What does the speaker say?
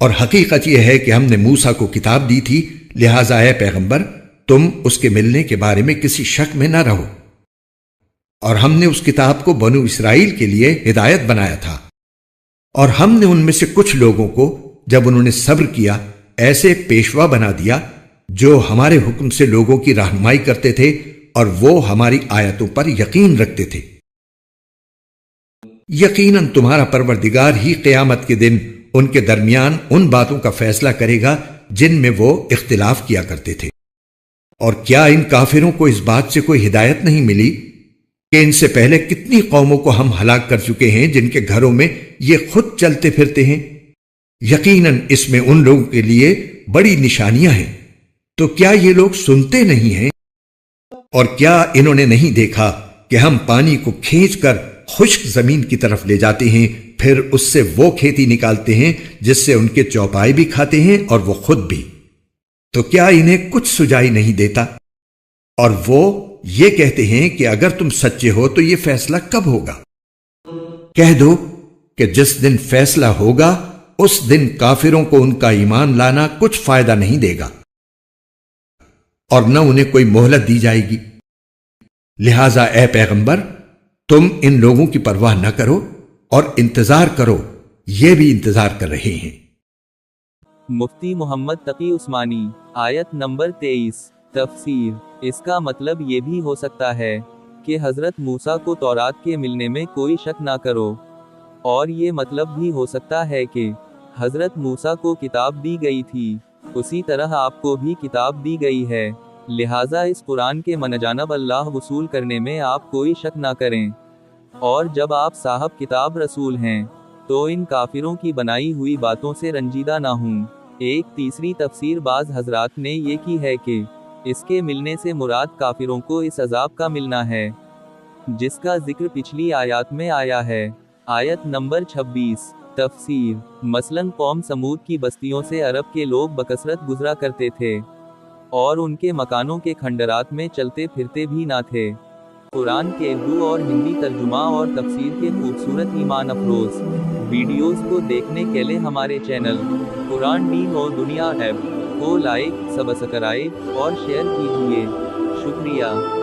اور حقیقت یہ ہے کہ ہم نے موسیٰ کو کتاب دی تھی، لہٰذا اے پیغمبر تم اس کے ملنے کے بارے میں کسی شک میں نہ رہو۔ اور ہم نے اس کتاب کو بنو اسرائیل کے لیے ہدایت بنایا تھا، اور ہم نے ان میں سے کچھ لوگوں کو جب انہوں نے صبر کیا ایسے پیشوا بنا دیا جو ہمارے حکم سے لوگوں کی رہنمائی کرتے تھے اور وہ ہماری آیتوں پر یقین رکھتے تھے۔ یقیناً تمہارا پروردگار ہی قیامت کے دن ان کے درمیان ان باتوں کا فیصلہ کرے گا جن میں وہ اختلاف کیا کرتے تھے۔ اور کیا ان کافروں کو اس بات سے کوئی ہدایت نہیں ملی کہ ان سے پہلے کتنی قوموں کو ہم ہلاک کر چکے ہیں جن کے گھروں میں یہ خود چلتے پھرتے ہیں؟ یقیناً اس میں ان لوگوں کے لیے بڑی نشانیاں ہیں۔ تو کیا یہ لوگ سنتے نہیں ہیں؟ اور کیا انہوں نے نہیں دیکھا کہ ہم پانی کو کھینچ کر خشک زمین کی طرف لے جاتے ہیں، پھر اس سے وہ کھیتی نکالتے ہیں جس سے ان کے چوپائے بھی کھاتے ہیں اور وہ خود بھی؟ تو کیا انہیں کچھ سجائی نہیں دیتا؟ اور وہ یہ کہتے ہیں کہ اگر تم سچے ہو تو یہ فیصلہ کب ہوگا؟ کہہ دو کہ جس دن فیصلہ ہوگا اس دن کافروں کو ان کا ایمان لانا کچھ فائدہ نہیں دے گا، اور نہ انہیں کوئی مہلت دی جائے گی۔ لہذا اے پیغمبر تم ان لوگوں کی پرواہ نہ کرو اور انتظار کرو، یہ بھی انتظار کر رہے ہیں۔ مفتی محمد تقی عثمانی۔ آیت نمبر 23۔ تفسیر۔ اس کا مطلب یہ بھی ہو سکتا ہے کہ حضرت موسیٰ کو تورات کے ملنے میں کوئی شک نہ کرو، اور یہ مطلب بھی ہو سکتا ہے کہ حضرت موسیٰ کو کتاب دی گئی تھی، اسی طرح آپ کو بھی کتاب دی گئی ہے، لہٰذا اس قرآن کے منجانب اللہ وصول کرنے میں آپ کوئی شک نہ کریں، اور جب آپ صاحب کتاب رسول ہیں تو ان کافروں کی بنائی ہوئی باتوں سے رنجیدہ نہ ہوں۔ ایک تیسری تفسیر بعض حضرات نے یہ کی ہے کہ اس کے ملنے سے مراد کافروں کو اس عذاب کا ملنا ہے جس کا ذکر پچھلی آیات میں آیا ہے۔ آیت نمبر 26۔ تفسیر۔ مثلاً قوم سمود کی بستیوں سے عرب کے لوگ بکثرت گزرا کرتے تھے اور ان کے مکانوں کے کھنڈرات میں چلتے پھرتے بھی نہ تھے۔ قرآن کے اردو اور ہندی ترجمہ اور تفسیر کے خوبصورت ایمان افروز ویڈیوز کو دیکھنے کے لیے ہمارے چینل قرآن دین اور دنیا ایپ کو لائک، سبسکرائب اور شیئر کیجیے۔ شکریہ۔